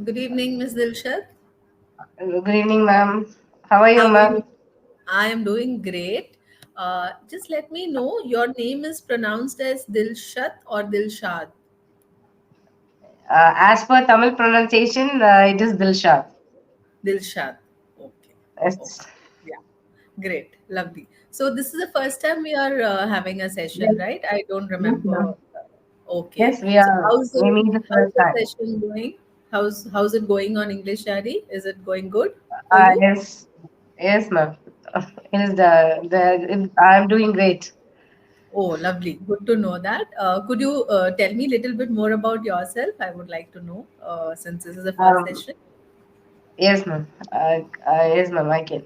Good evening, Miss Dilshad. Good evening, ma'am. How are you, How are you? ma'am? I am doing great. Just let me know your name is pronounced as Dilshat or Dilshad. As per Tamil pronunciation, it is Dilshad. Dilshad. Okay. Yes. Okay. Yeah. Great. Lovely. So this is the first time we are having a session, Yes, right? I don't yes, remember. ma'am. Okay. Yes, we So are. We meet the how's first the time. session going? How's it going on English, Shari? Is it going good for you? Yes, yes, ma'am. It is I'm doing great. Oh, lovely. Good to know that. Could you tell me a little bit more about yourself? I would like to know since this is the first Um, session. yes, ma'am. Yes, ma'am. I can.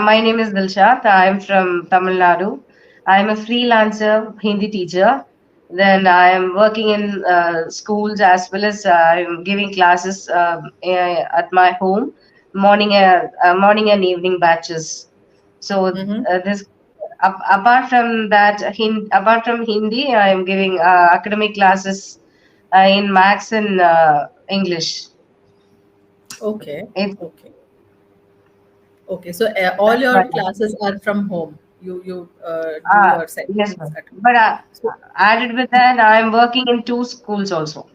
My name is Dilshat. I'm from Tamil Nadu. I'm a freelancer Hindi teacher. Then I am working in schools as well as I'm giving classes at my home, morning and evening batches. So Mm-hmm. this apart from that, apart from Hindi, I am giving academic classes in Maths and English. Okay. It's Okay. Okay. So all that's why. your classes are from home. You do Ah, your yes, sessions ma'am. at home. But So added with that, I'm working in two schools also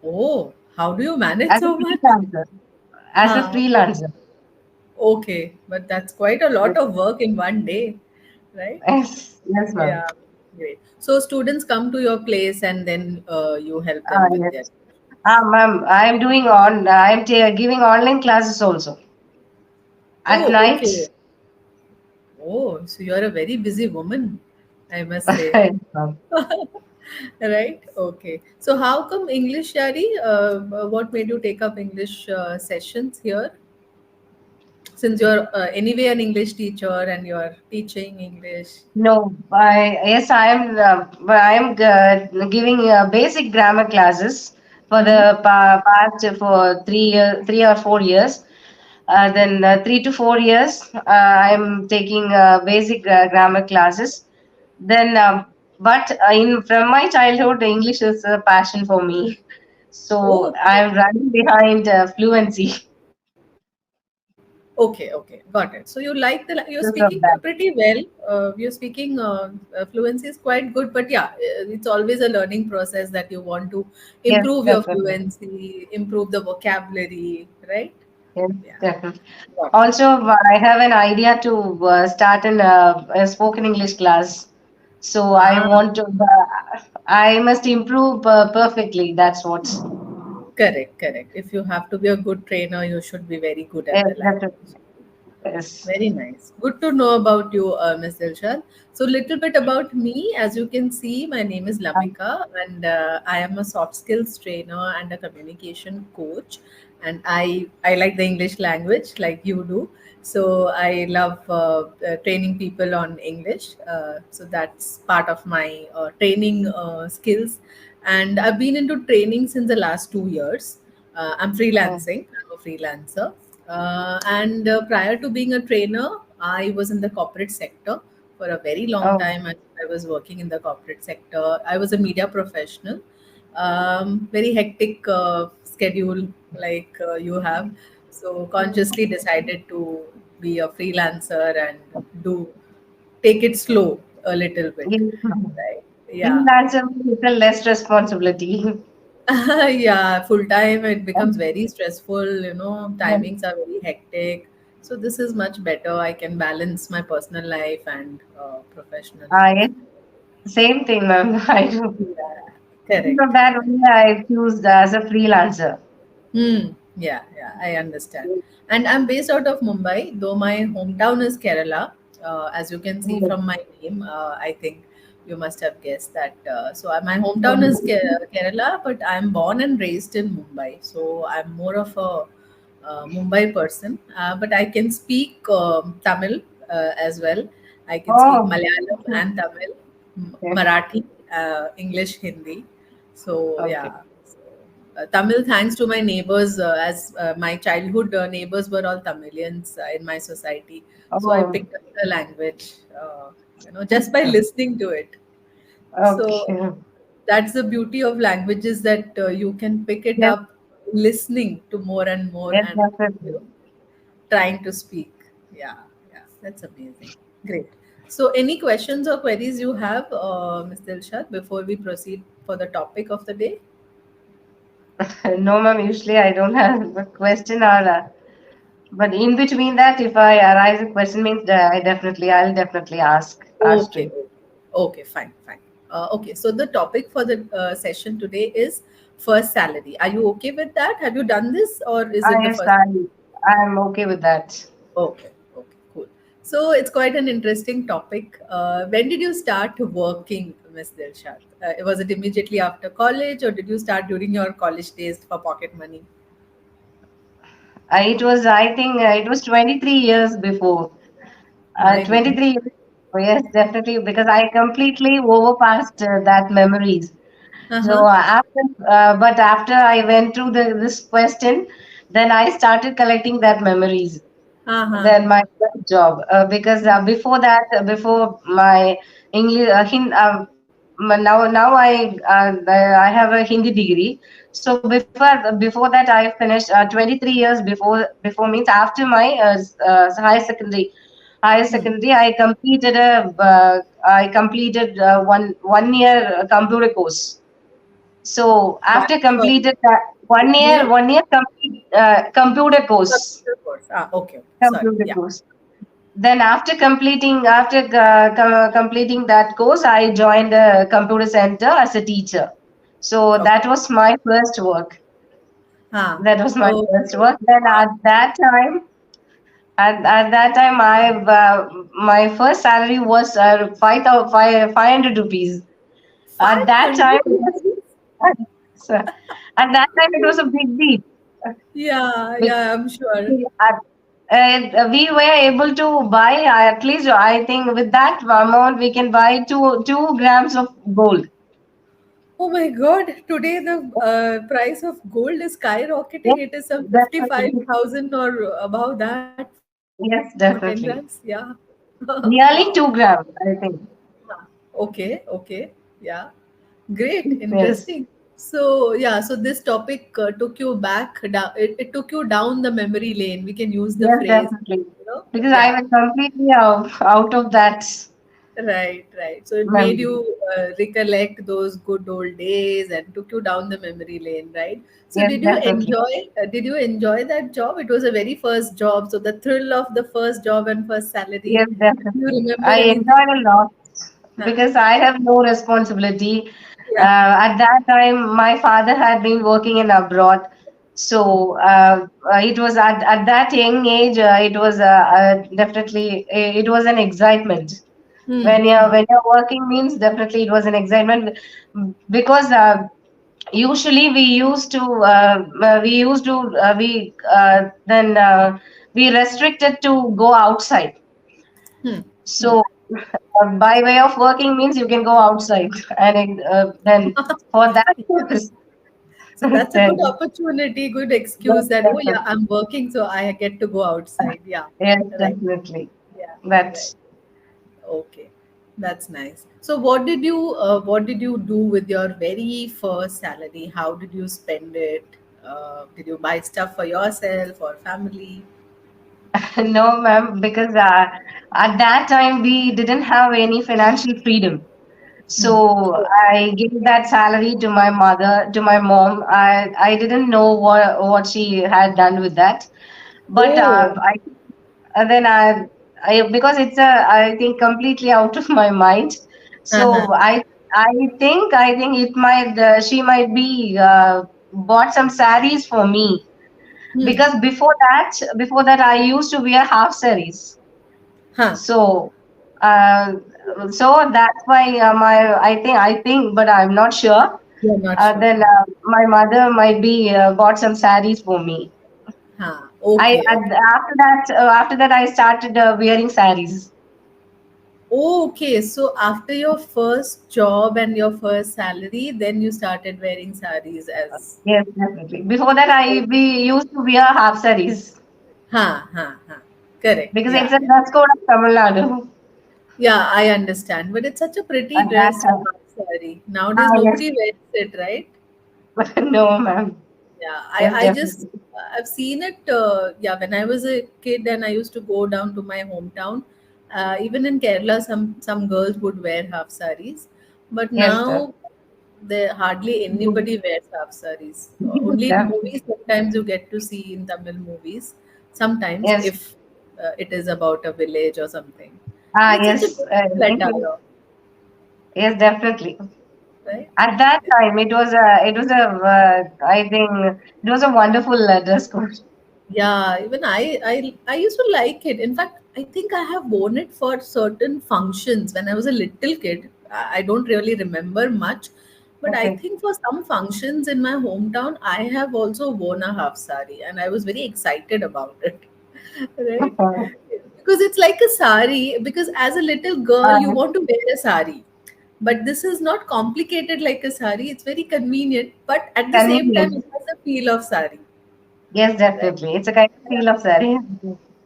oh, how do you manage as a so much? freelancer. As a Huh. freelancer. Okay, but that's quite a lot of work in one day, right? Yes, yes, ma'am. Yeah. Great. So students come to your place and then you help them with Yes. their. Ma'am, giving online classes also at Oh, okay. night. Oh, so you're a very busy woman, I must say. Yes, ma'am. Right? Okay. So how come English, Shari? What made you take up English sessions here? Since you're anyway an English teacher and you're teaching English. No, I am giving basic grammar classes for Mm-hmm. the past for 3 or 4 years. Then 3 to 4 years, I am taking basic grammar classes. Then, but in from my childhood, English is a passion for me. So Okay. I'm running behind fluency Okay, okay, got it. So you like you're because of speaking that. pretty well. You're speaking fluency is quite good, but yeah, it's always a learning process that you want to Yes, improve your definitely. fluency, improve the vocabulary, right? Yes, Yeah, definitely. got it. Also, I have an idea to start a spoken English class. So I Ah, want to, I must improve perfectly. That's what. correct, correct. If you have to be a good trainer, you should be very good at Yes, the definitely. language. Yes. Very nice. Good to know about you, Ms. Dilshad. So, little bit about me. As you can see, my name is Um, Lamika, and I am a soft skills trainer and a communication coach. And I like the English language, like you do. So, I love training people on English. So, that's part of my training skills. And I've been into training since the last 2 years. I'm oh, freelancing. I'm a freelancer. And prior to being a trainer, I was in the corporate sector for a very long oh, time. I was working in the corporate sector. I was a media professional. Very hectic schedule like you have. So consciously decided to be a freelancer and do take it slow a little bit. yes. Right? Yeah. Freelancer with a less responsibility. Yeah, full time it becomes very stressful, timings are very hectic. So this is much better. I can balance my personal life and professional life. Yes. Same thing, ma'am. I do. Yeah, Because of correct. that only I choose as a freelancer. Hmm. Yeah, yeah, I understand. And I'm based out of Mumbai, though my hometown is Kerala. As you can see from my name, I think you must have guessed that. My hometown is Kerala, but I'm born and raised in Mumbai. So I'm more of a Mumbai person. But I can speak Tamil as well. I can speak Oh, Malayalam and Tamil, okay. Marathi, English, Hindi. So Okay. yeah. Tamil, thanks to my neighbors, as my childhood neighbors were all Tamilians in my society. So I Oh, picked up the language, just by listening to it. So okay. That's the beauty of languages, that you can pick it Yes, up listening to more and more, yes, and you definitely. know, trying to speak. Yeah, yeah, that's amazing. Great. So, any questions or queries you have, Ms. Dilshad, before we proceed for the topic of the day? No, ma'am. Usually I don't have a question or. But in between that, if I arise a question, means I'll definitely ask Okay, you. okay, fine, fine. Okay, so the topic for the session today is first salary. Are you okay with that? Have you done this, or is it the Yes, first? I'm okay with that. Okay, okay, cool. So it's quite an interesting topic. When did you start working, Miss Dilshad? Was it immediately after college, or did you start during your college days for pocket money? I think, it was 23 years before. My goodness. 23 years. Yes, definitely, because I completely overpassed that memories. Uh-huh. So but after I went through this question, then I started collecting that memories. Uh-huh. Than my first job, because before that, before my English, now I have a Hindi degree. So before that I finished 23 years before means after my higher Hmm. secondary I completed one year computer course. So Wow. after Sorry. completed that Near one year complete computer course. computer course. Ah, okay, okay. Sorry. Computer Yeah. course. Then after completing that course, I joined a computer center as a teacher. So Okay. that was my first work. Ah, That was my first okay. work. Then Wow. at that time, my first salary was 500 rupees. At that 500 time, it was, rupees? at that time it was a big deal. Yeah, yeah, I'm sure. We were able to buy, at least I think with that amount we can buy 2 grams of gold. Oh my God, today the price of gold is skyrocketing. Yes, It is some definitely. 55,000 or above that for 10 grams. Yes, Yeah. definitely. Wow. Nearly 2 grams, I think. Okay, okay. Yeah. Great, Yes, interesting. So, yeah, so this topic took you back down, it took you down the memory lane. We can use the yes, phrase, definitely. Because I yeah. was completely out of that Right, right. So it made memory. you recollect those good old days and took you down the memory lane, right? So Yes, definitely. did you enjoy that job? It was a very first job. So the thrill of the first job and first salary. Yes, Do you definitely. remember I anything? enjoyed a lot Huh. because I have no responsibility. Yeah. At that time, my father had been working in abroad, so it was at that young age. It was definitely it was an excitement. Hmm. When you're working means definitely it was an excitement because usually we used to then we restricted to go outside. Hmm. Hmm. So, by way of working means you can go outside, and then for that purpose, So that's a good then opportunity, good excuse yes, that, oh yeah, definitely, I'm working, so I get to go outside. Yeah. yes, Right. definitely. Yeah. Right. That's Okay, that's nice. So, what did you do with your very first salary? How did you spend it? Did you buy stuff for yourself or family? no, ma'am, because at that time we didn't have any financial freedom. Hmm. So Oh, I gave that salary to my mother, to my mom. I didn't know what she had done with that, but oh. then I because it's I think completely out of my mind. Uh-huh. So I think it might she might be bought some saris for me Hmm. because before that I used to wear half saris. Huh. So uh, so that's why I think but I'm not sure. You're not sure. Then my mother might be bought some saris for me. Huh. Okay. Okay. After that I started wearing saris. Okay. So after your first job and your first salary, then you started wearing saris as. Yes, definitely. Before that, I we used to wear half sarees Huh. Huh. Huh. Correct. because it's Yeah. a Yeah. dress code of Tamil Nadu Yeah, I understand. But it's such a pretty at that dress, time. sari. Nowadays, Yes. nobody wears it, right? No, ma'am. Yeah, Yes, I just definitely. I've seen it. Yeah, when I was a kid and I used to go down to my hometown, even in Kerala, some girls would wear half saris, but Yes, now there hardly anybody wears half saris. Only in definitely. movies, sometimes you get to see in Tamil movies. Sometimes, Yes. if it is about a village or something, but it's such a Yes. beautiful attire, Yes, definitely. right? At that time, I think it was a wonderful dress code. Yeah, even I used to like it. In fact, I think I have worn it for certain functions when I was a little kid. I don't really remember much, but I Okay. think for some functions in my hometown, I have also worn a half sari, and I was very excited about it. Right? Because it's like a sari. Because as a little girl, you Uh, want to wear a sari, but this is not complicated like a sari. It's very convenient, but at the same time, Convenient. it has a feel of sari. Yes, Right? definitely. It's a kind of Yeah. feel of saree.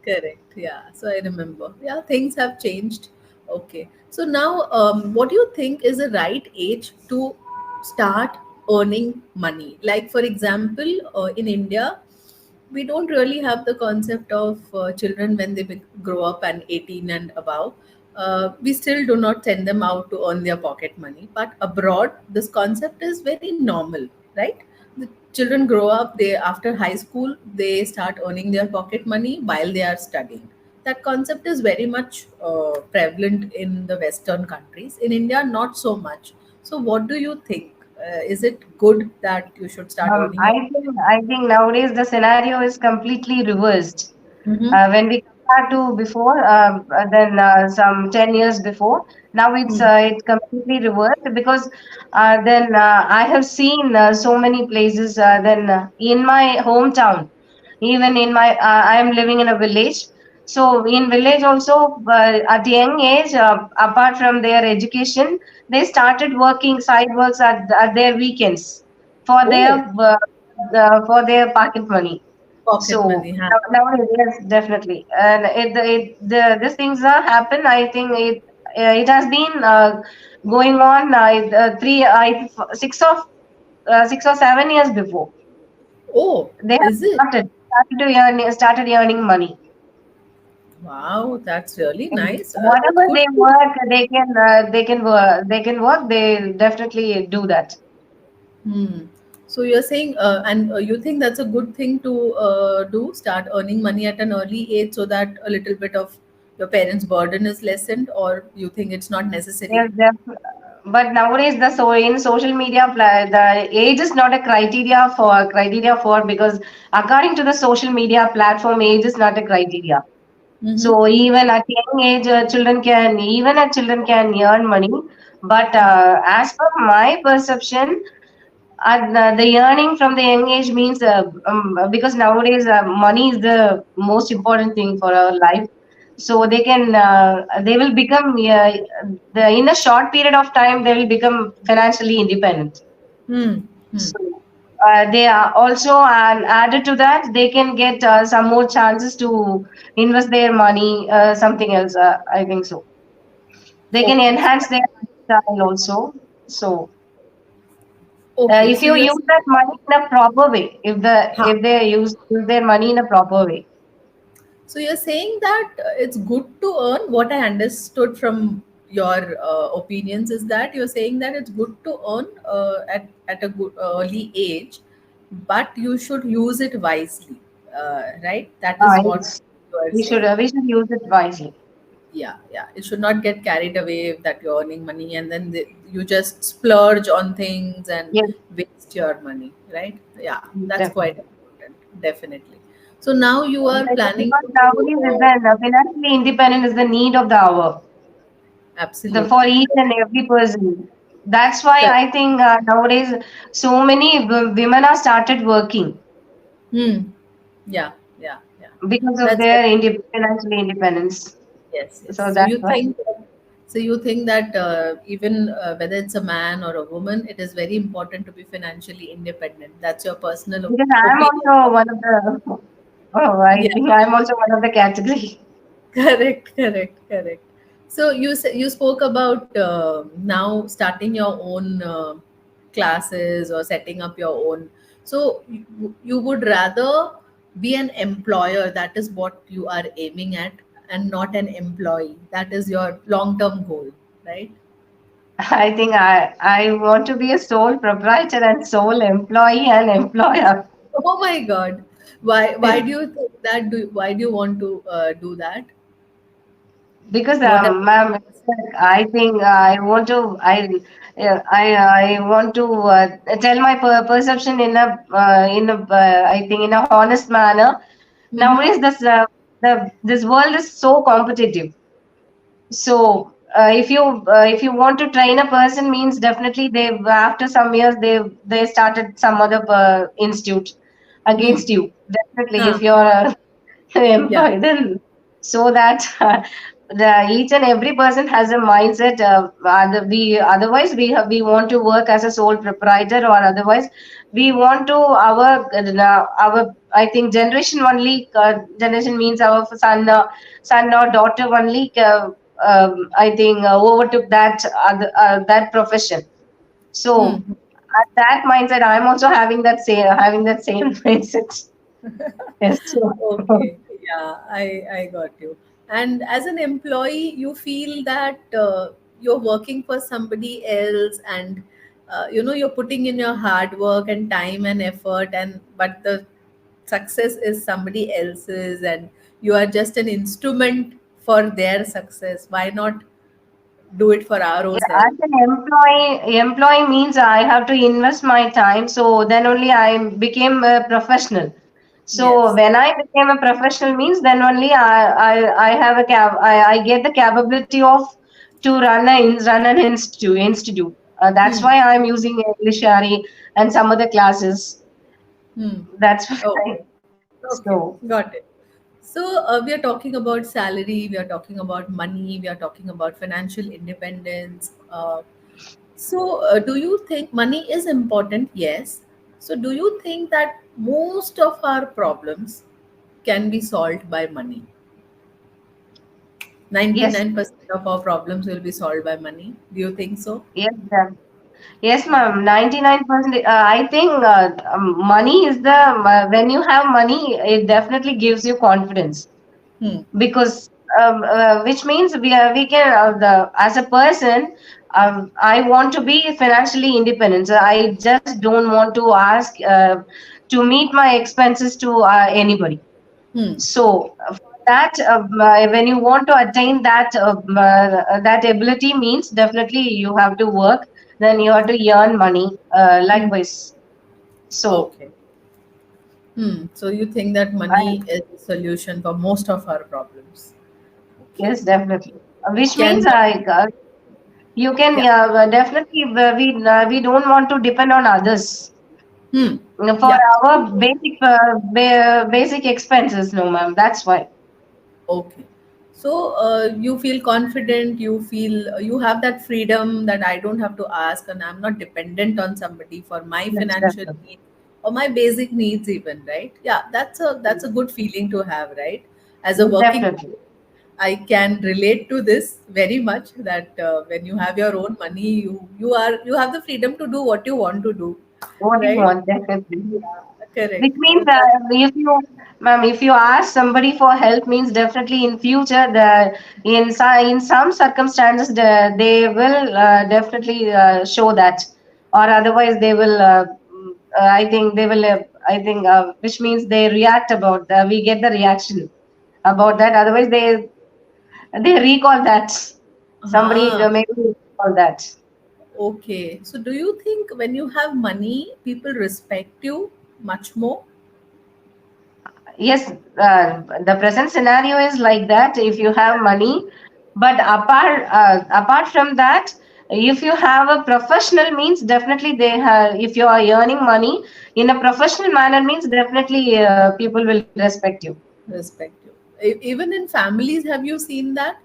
Correct. Yeah. So I remember. Yeah, things have changed. Okay. So now, what do you think is the right age to start earning money? Like, for example, in India, we don't really have the concept of children when they grow up and 18 and above. We still do not send them out to earn their pocket money. But abroad, this concept is very normal, right? The children grow up, they after high school, they start earning their pocket money while they are studying. That concept is very much prevalent in the Western countries. In India, not so much. So, what do you think? Is it good that you should start earning your pocket I think nowadays the scenario is completely reversed. money? When we compare to before, then some 10 years before, now Mm-hmm. it's completely reversed because then I have seen so many places. Then in my hometown, even in my I am living in a village. So in village also, at young age, apart from their education, they started working side works at their weekends for their Oh, for their pocket money. pocket So money, huh? now, yes, definitely, and these things are happen. I think it has been going on 6 or 7 years before Oh, they have is it? started earning money. Wow, that's really And nice. That's whatever good they to. work, they can work. They definitely do that. Hmm. So you're saying, and you think that's a good thing to do, start earning money at an early age so that a little bit of your parents' burden is lessened, or you think it's not necessary? Yes, but nowadays in social media the age is not a criteria for because according to the social media platform, age is not a criteria. Mm-hmm. So even at young age, children can earn money. But as per my perception, the earning from the young age means because nowadays money is the most important thing for our life. So they will become in a short period of time they will become financially independent. Hmm. Hmm. So they are also, and added to that, they can get some more chances to invest their money something else. I think so. They can Okay. So, enhance their lifestyle also. So okay. if So you you're use saying, that money in a proper way, huh. if they use their money in a proper way, So you're saying that it's good to earn. What I understood from your opinions is that you're saying that it's good to earn at a good early age, but you should use it wisely, right? That is what yes, you are saying. we should use it wisely. Yeah, yeah. It should not get carried away that you're earning money and then you just splurge on things and Yes, waste your money, right? Yeah, that's quite definitely. important, definitely. So now you are planning Because to nowadays is the financially independent is the need of the hour. For absolutely each and every person. That's why correct. I think nowadays so many women are started working Hmm. Yeah, yeah, yeah. because of That's their very financial independence. yes, yes. So So that's you why. think that even whether it's a man or a woman, it is very important to be financially independent. That's your personal Because I am opinion. also one of the. Oh, I Yeah. think I am also one of the category. Correct, correct, correct. So you spoke about now starting your own classes or setting up your own. So you would rather be an employer. That is what you are aiming at, and not an employee. That is your long term goal, right? I think I want to be a sole proprietor and sole employee and employer. Oh my God! Why do you think that? Why do you want to do that? Because What are ma'am, it's like, I think I want to I want to tell my perception in a I think in a honest manner. mm-hmm. Nowadays, this world is so competitive. So if you want to train a person, means definitely they after some years they started some other institute Hmm. against you. Definitely, if Huh. you're a Yeah. employee, then so that each and every person has a mindset. Otherwise we want to work as a sole proprietor, or otherwise we want to our I think generation means our son or daughter only. I think overtook that profession. So Hmm. at that mindset, I'm also having that same mindset. Yes. Okay, yeah, I got you. And as an employee, you feel that you're working for somebody else, and you're putting in your hard work and time and effort, and but the success is somebody else's, and you are just an instrument for their success. Why not do it for our own Yeah, self? as an employee means I have to invest my time. So then only I became a professional. So Yes. when I became a professional means then only I have I get the capability of to run an institute. That's Hmm. why I'm using English and some other classes. Hmm. That's why. Okay. Okay. So Got it. So we are talking about salary, we are talking about money, we are talking about financial independence. Do you think money is important? Yes. So, do you think that most of our problems can be solved by money? yes, 99% of our problems will be solved by money. Do you think so? yes, yes, ma'am. 99%. I think money is when you have money, it definitely gives you confidence Hmm. because which means we can as a person. I want to be financially independent. So I just don't want to ask to meet my expenses to anybody. Hmm. So for that, when you want to attain that ability, means definitely you have to work. Then you have to earn money. Hmm. Likewise, so Okay. Hmm. So, you think that I money is the solution for most of our problems? Okay. yes, definitely. Which means Can money? you can Yeah. definitely we don't want to depend on others Hmm. for Yeah. our basic expenses. No, ma'am. That's why. Okay. So you feel confident, you feel you have that freedom that I don't have to ask, and I'm not dependent on somebody for my Yes, financial definitely. needs or my basic needs even, right? Yeah, that's a good feeling to have, right? As a Yes, working definitely. woman, I can relate to this very much that when you have your own money, you have the freedom to do what you want to do, What you right? want, definitely. Yeah, correct. Which means if you, ma'am, if you ask somebody for help, means definitely in future, in some circumstances, they will definitely show that, or otherwise they will. I think they will. I think which means they react about. We get the reaction about that. Otherwise, they recall that somebody Ah, maybe recall that. okay. So do you think when you have money, people respect you much more? Yes, the present scenario is like that. If you have money, but apart from that, if you have a professional means, definitely they have. If you are earning money in a professional manner means, definitely people will respect you. Respect you. Even in families, have you seen that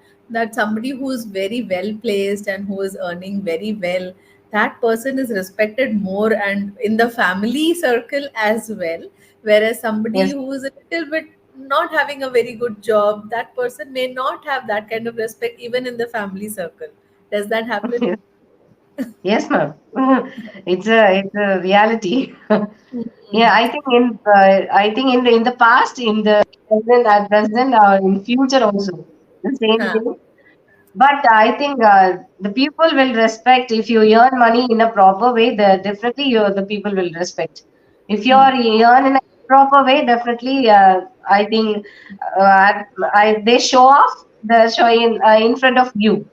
somebody who is very well placed and who is earning very well, that person is respected more and in the family circle as well, whereas somebody Yes, who is a little bit not having a very good job, that person may not have that kind of respect even in the family circle. Does that happen? Yes, yes, ma'am. It's a reality. Yeah, Mm. I think in the past, in the present, or in future also the same Huh. thing. But I think the people will respect if you earn money in a proper way. Definitely, the people will respect. If you Hmm. are earn in a proper way, definitely, I think they show off. They're showing in front of you,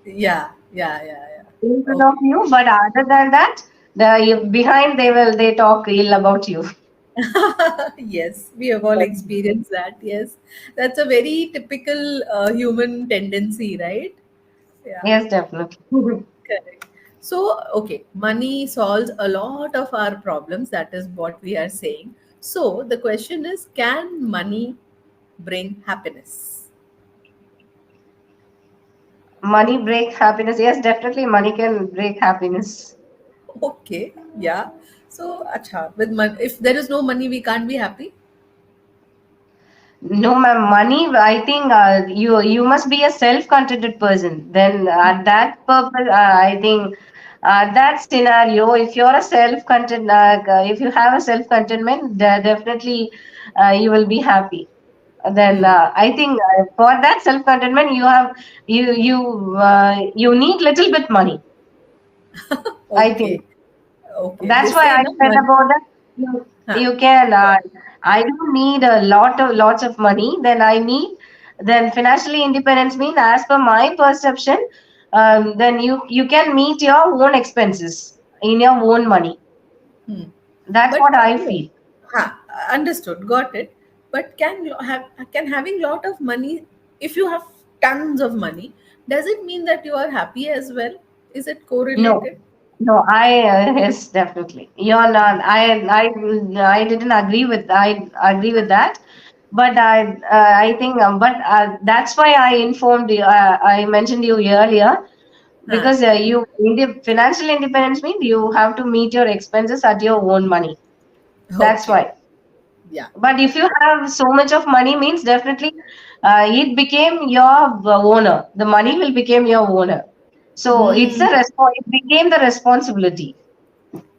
Yeah, yeah, yeah, yeah. in front of Okay. you. But other than that, behind they talk ill about you. Yes, we have all experienced that. Yes, that's a very typical human tendency, right? Yeah, Yes, definitely. correct. So, okay, money solves a lot of our problems. That is what we are saying. So, the question is, can money bring happiness? Money break happiness. Yes, definitely, money can break happiness. Okay, yeah. So, acha, with if there is no money, we can't be happy. No, ma'am. Money. I think you must be a self-contented person. Then at that purpose, I think that scenario, if you're a self-content, if you have a self-contentment, definitely you will be happy. Then Hmm. I think for that self-contentment, you need little bit money. I think. Okay, okay. They That's why say I na said money. about that. Huh. You can. I don't need a lots of money. Then financially independence mean, as per my perception, then you can meet your own expenses in your own money. Hmm. That's But what I no, feel. understood, got it. But can having lot of money, if you have tons of money, does it mean that you are happy as well? Is it No, correlated? no, yes, definitely. You're not. I didn't agree with. I agree with that, but I think. But that's why I informed you. I mentioned you earlier Huh. because financial independence means you have to meet your expenses at your own money. That's Okay. why. Yeah. But if you have so much of money, means definitely it became your owner. The money will become your owner. So Hmm. it became the responsibility.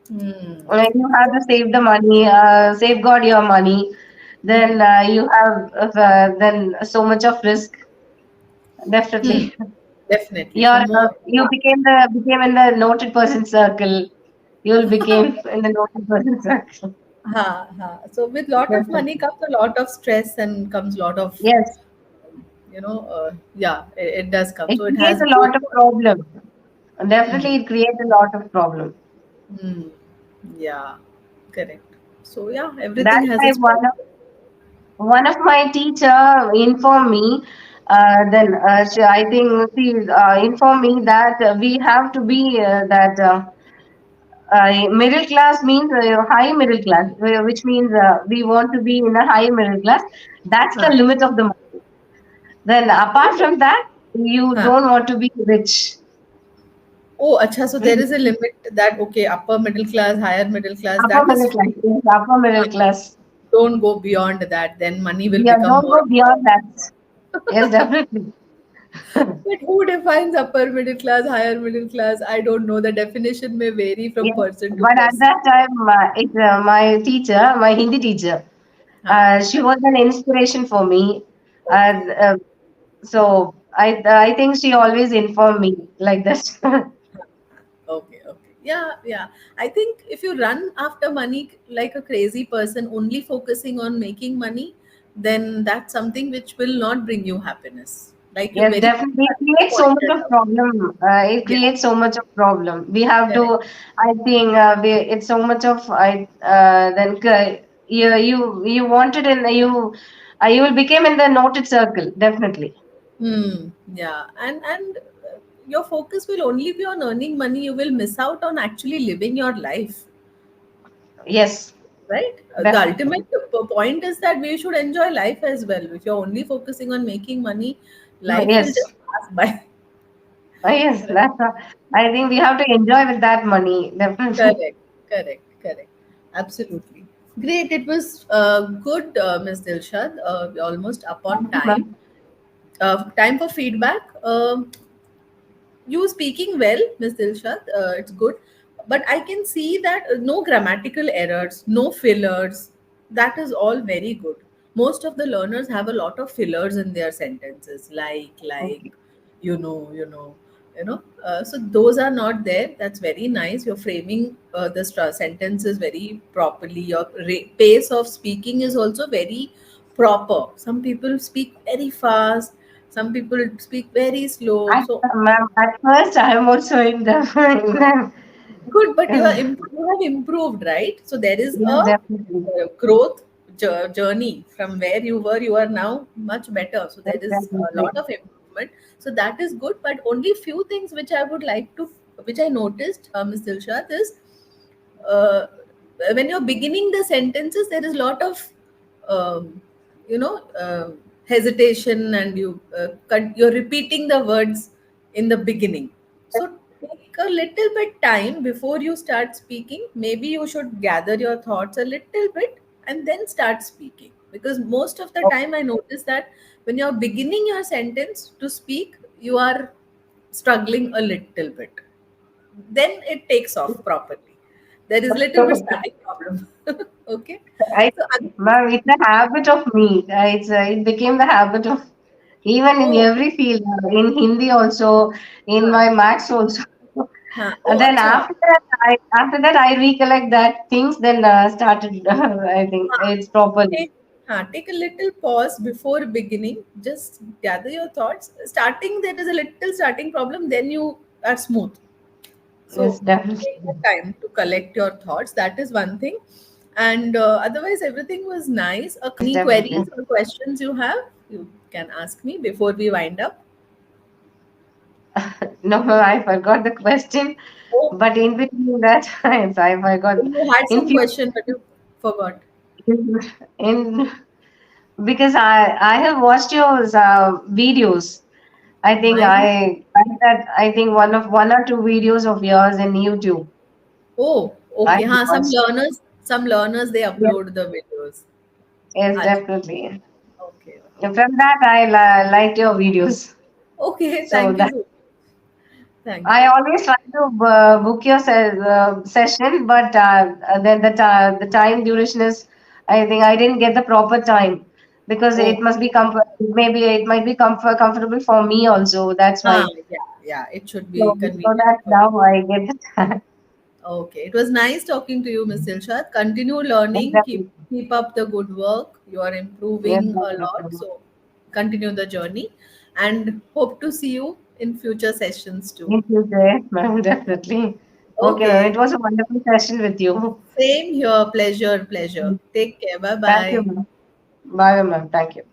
Hmm. You have to save the money, safeguard your money. Hmm. Then you have then so much of risk. Hmm. Definitely, Definitely. So more. you became in the noted person circle. You'll became in the noted person circle. Ha, ha. So with lot of money Definitely. comes a lot of stress and comes lot of, Yes, yeah, it does come. it So it creates has a both. lot of problem. Hmm. Definitely, it creates a lot of problem. Hmm. Yeah, correct. So yeah, everything That's has why its point. one of my teacher informed me. I think she informed me that we have to be that. Middle class means high middle class, which means we want to be in a high middle class. That's the Huh. limit of the money. Then, apart Oh, from that, you huh. don't want to be rich. Oh, acha. So there is a limit that okay, upper middle class, higher middle class, Upper that is middle class, fine. yes, upper Huh. middle class. Don't go beyond that. Then money will Yeah, become don't more go beyond important. that. Yes, definitely. But who defines upper middle class, higher middle class? I don't know. The definition may vary from Yes, person to but at person. that time, my teacher, my Hindi teacher, Huh. she was an inspiration for me. And so I think she always informed me like this. Okay, okay. Yeah, yeah. I think if you run after money like a crazy person, only focusing on making money, then that's something which will not bring you happiness. Like you Yes, very definitely. It rightly creates so much pointed of out. problem. It Yeah, creates so much of problem. We have correct. to. I think it's so much of. I then you wanted in you will become in the noted circle. Definitely. Hmm. Yeah, and your focus will only be on earning money. You will miss out on actually living your life, Yes, right? The definitely. ultimate point is that we should enjoy life as well. If you're only focusing on making money, life will Yes. just pass by. Yes. I think we have to enjoy with that money. Definitely. Correct, correct, correct. Absolutely. Great. It was good, Ms. Dilshad. Almost up on Thank you, time. ma'am. Time for feedback. You speaking well, Miss Dilshad. It's good, but I can see that no grammatical errors, no fillers. That is all very good. Most of the learners have a lot of fillers in their sentences, like, Okay. you know, you know, you know. So those are not there. That's very nice. You're framing the sentences very properly. Your pace of speaking is also very proper. Some people speak very fast. Some people speak very slow. So Ma'am, at first I am also in the in the good, but you have improved, right? So there is yes, a definitely. growth journey from where you were now much better. So there Yes, is a definitely. lot of improvement. So that is good, but only few things which I would like to, which I noticed, Ms. Dilshad, is uh, when you're beginning the sentences, there is a lot of um, you know hesitation, and you're repeating the words in the beginning. So take a little bit time before you start speaking. Maybe you should gather your thoughts a little bit and then start speaking, because most of the time I notice that when you're beginning your sentence to speak, you are struggling a little bit, then it takes off properly. There is little bit Okay. starting problem. Okay. I, So ma'am, it's a habit of me. It became the habit of even in oh, every field, in Hindi also, in हाँ, my maths also. And oh, then अच्छा, after that, I recollect that things. Then started. I think हाँ, it's properly. take, take a little pause before beginning. Just gather your thoughts. Starting, there is a little starting problem. Then you are smooth. Yes, So take the definitely. time to collect your thoughts. That is one thing. And otherwise, everything was nice. Yes, Any definitely. queries or questions you have, you can ask me before we wind up. No, I forgot the question, Oh, but in between that times, I forgot. you had In some few, question, but you forgot. in because I have watched your videos. My video. I think one or two videos of yours in YouTube. Oh, I okay. Huh, watched. some learners they Yes, upload the videos. yes, Acha. definitely. Okay, okay. From that, I liked your videos. Okay, So thank you that so much. Thank I you. always try to book your session, but then the time duration is. I think I didn't get the proper time because Oh, it must be comfort. Maybe it might be comfortable for me also. That's huh, why. yeah, yeah. It should be So convenient that for you. now I get the time. Okay, it was nice talking to you, Miss Dilshad. Continue learning. Keep up the good work. You are Yes, improving a lot. definitely. So continue the journey, and hope to see you in future sessions too. In future, ma'am, definitely. Okay, ma'am. It Okay. was a wonderful session with you. Same here. Pleasure, pleasure. Take care. Bye Thank you, bye. ma'am. Bye, ma'am. Thank you.